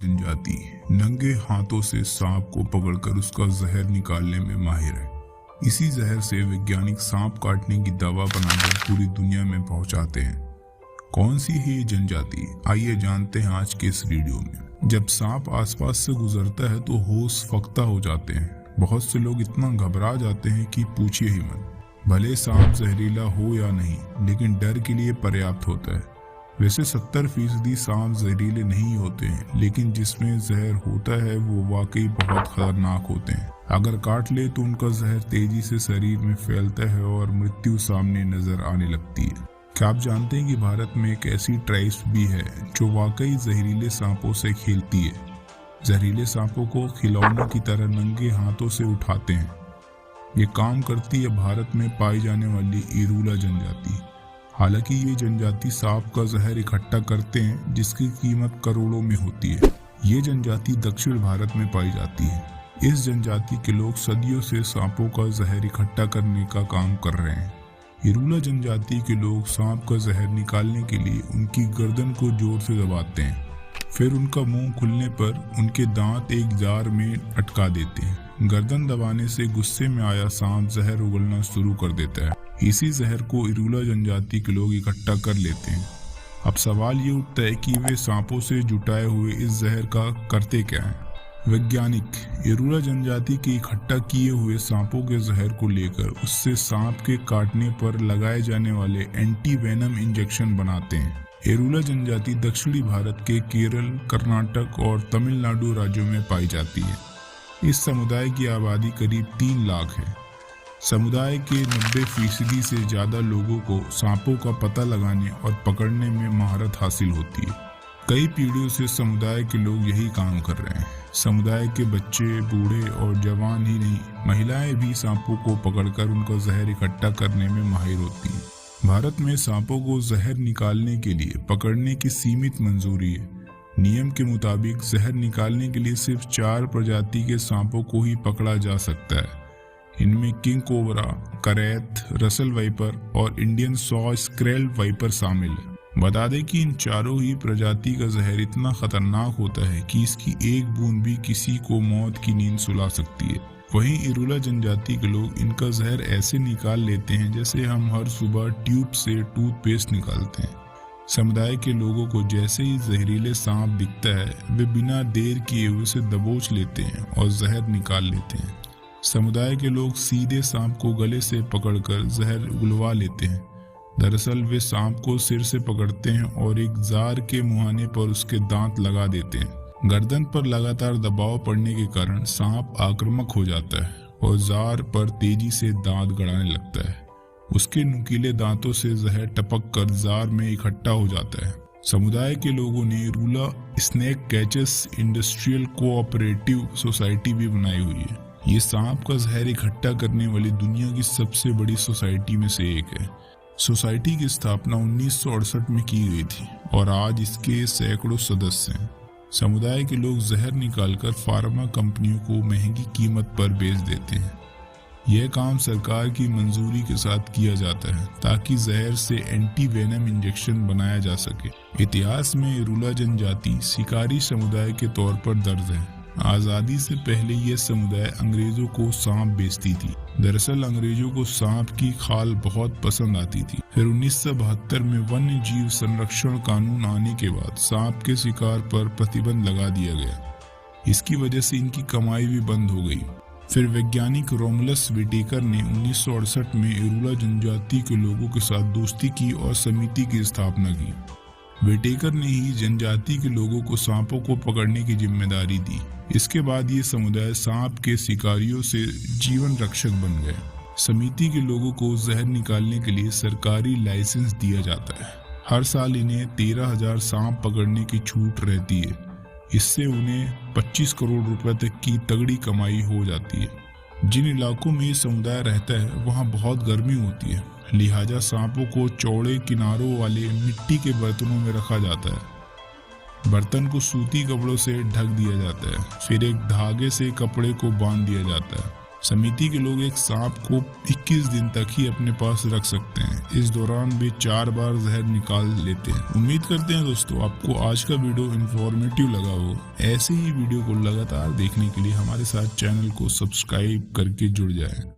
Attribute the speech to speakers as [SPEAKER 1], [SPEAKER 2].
[SPEAKER 1] जनजाति नंगे हाथों से सांप को पकड़कर उसका जहर निकालने में माहिर है। इसी जहर से वैज्ञानिक सांप काटने की दवा बनाकर पूरी दुनिया में पहुंचाते हैं। कौन सी है ये जनजाति, आइए जानते हैं आज के इस वीडियो में। जब सांप आसपास से गुजरता है तो होश फख्ता हो जाते हैं। बहुत से लोग इतना घबरा जाते हैं कि पूछिए ही मत। भले सांप जहरीला हो या नहीं, लेकिन डर के लिए पर्याप्त होता है। वैसे 70% सांप जहरीले नहीं होते हैं, लेकिन जिसमें जहर होता है वो वाकई बहुत खतरनाक होते हैं। अगर काट ले तो उनका जहर तेजी से शरीर में फैलता है और मृत्यु सामने नजर आने लगती है। क्या आप जानते हैं कि भारत में एक ऐसी ट्राइब्स भी है जो वाकई जहरीले सांपों से खेलती है। जहरीले सांपों को खिलौनों की तरह नंगे हाथों से उठाते हैं। ये काम करती है भारत में पाई जाने वाली इरूला जनजाति। हालांकि ये जनजाति सांप का जहर इकट्ठा करते हैं, जिसकी कीमत करोड़ों में होती है। ये जनजाति दक्षिण भारत में पाई जाती है। इस जनजाति के लोग सदियों से सांपों का जहर इकट्ठा करने का काम कर रहे हैं। इरूला जनजाति के लोग सांप का जहर निकालने के लिए उनकी गर्दन को जोर से दबाते हैं। फिर उनका मुंह खुलने पर उनके दांत एक जार में अटका देते हैं। गर्दन दबाने से गुस्से में आया सांप जहर उगलना शुरू कर देता है। इसी जहर को इरूला जनजाति के लोग इकट्ठा कर लेते हैं। अब सवाल ये उठता है कि वे सांपों से जुटाए हुए इस जहर का करते क्या हैं। वैज्ञानिक इरूला जनजाति के इकट्ठा किए हुए सांपों के जहर को लेकर उससे सांप के काटने पर लगाए जाने वाले एंटी वेनम इंजेक्शन बनाते हैं। इरूला जनजाति दक्षिणी भारत के केरल, कर्नाटक और तमिलनाडु राज्यों में पाई जाती है। इस समुदाय की आबादी करीब 3 लाख है। समुदाय के 90% से ज़्यादा लोगों को सांपों का पता लगाने और पकड़ने में महारत हासिल होती है। कई पीढ़ियों से समुदाय के लोग यही काम कर रहे हैं। समुदाय के बच्चे, बूढ़े और जवान ही नहीं, महिलाएं भी सांपों को पकड़कर उनका जहर इकट्ठा करने में माहिर होती हैं। भारत में सांपों को जहर निकालने के लिए पकड़ने की सीमित मंजूरी है। नियम के मुताबिक जहर निकालने के लिए सिर्फ 4 प्रजाति के सांपों को ही पकड़ा जा सकता है। इनमें किंग कोबरा, करैत, रसल वाइपर और इंडियन सॉ स्क्रेल वाइपर शामिल है। बता दें कि इन चारों ही प्रजाति का जहर इतना खतरनाक होता है कि इसकी एक बूंद भी किसी को मौत की नींद सुला सकती है। वहीं इरूला जनजाति के लोग इनका जहर ऐसे निकाल लेते हैं जैसे हम हर सुबह ट्यूब से टूथपेस्ट निकालते हैं। समुदाय के लोगों को जैसे ही जहरीले सांप दिखता है, वे बिना देर किए उसे दबोच लेते हैं और जहर निकाल लेते हैं। समुदाय के लोग सीधे सांप को गले से पकड़कर जहर उगलवा लेते हैं। दरअसल वे सांप को सिर से पकड़ते हैं और एक जार के मुहाने पर उसके दांत लगा देते हैं। गर्दन पर लगातार दबाव पड़ने के कारण सांप आक्रामक हो जाता है और जार पर तेजी से दांत गड़ाने लगता है। उसके नुकीले दांतों से जहर टपक कर जार में इकट्ठा हो जाता है। समुदाय के लोगों ने Irula snake catchers industrial cooperative society भी बनाई हुई है। ये सांप का जहर इकट्ठा करने वाली दुनिया की सबसे बड़ी सोसाइटी में से एक है। सोसाइटी की स्थापना 1968 में की गई थी और आज इसके सैकड़ों सदस्य हैं। समुदाय के लोग जहर निकालकर फार्मा कंपनियों को महंगी कीमत पर बेच देते हैं। यह काम सरकार की मंजूरी के साथ किया जाता है ताकि जहर से एंटी वेनम इंजेक्शन बनाया जा सके। इतिहास में इरूला जनजाति शिकारी समुदाय के तौर पर दर्ज है। आज़ादी से पहले यह समुदाय अंग्रेजों को सांप बेचती थी। दरअसल अंग्रेजों को सांप की खाल बहुत पसंद आती थी। फिर 1972 में वन्य जीव संरक्षण कानून आने के बाद सांप के शिकार पर प्रतिबंध लगा दिया गया। इसकी वजह से इनकी कमाई भी बंद हो गई। फिर वैज्ञानिक रोमुलस व्हिटेकर ने 1968 में इरूला जनजाति के लोगों के साथ दोस्ती की और समिति की स्थापना की। व्हिटेकर ने ही जनजाति के लोगों को सांपों को पकड़ने की जिम्मेदारी दी। इसके बाद ये समुदाय सांप के शिकारियों से जीवन रक्षक बन गए। समिति के लोगों को जहर निकालने के लिए सरकारी लाइसेंस दिया जाता है। हर साल इन्हें 13,000 सांप पकड़ने की छूट रहती है। इससे उन्हें 25 करोड़ रुपए तक की तगड़ी कमाई हो जाती है। जिन इलाकों में ये समुदाय रहता है वहाँ बहुत गर्मी होती है, लिहाजा सांपों को चौड़े किनारों वाले मिट्टी के बर्तनों में रखा जाता है। बर्तन को सूती कपड़ों से ढक दिया जाता है। फिर एक धागे से कपड़े को बांध दिया जाता है। समिति के लोग एक सांप को 21 दिन तक ही अपने पास रख सकते हैं। इस दौरान वे 4 बार जहर निकाल लेते हैं। उम्मीद करते हैं दोस्तों आपको आज का वीडियो इन्फॉर्मेटिव लगा हो। ऐसे ही वीडियो को लगातार देखने के लिए हमारे साथ चैनल को सब्सक्राइब करके जुड़ जाएं।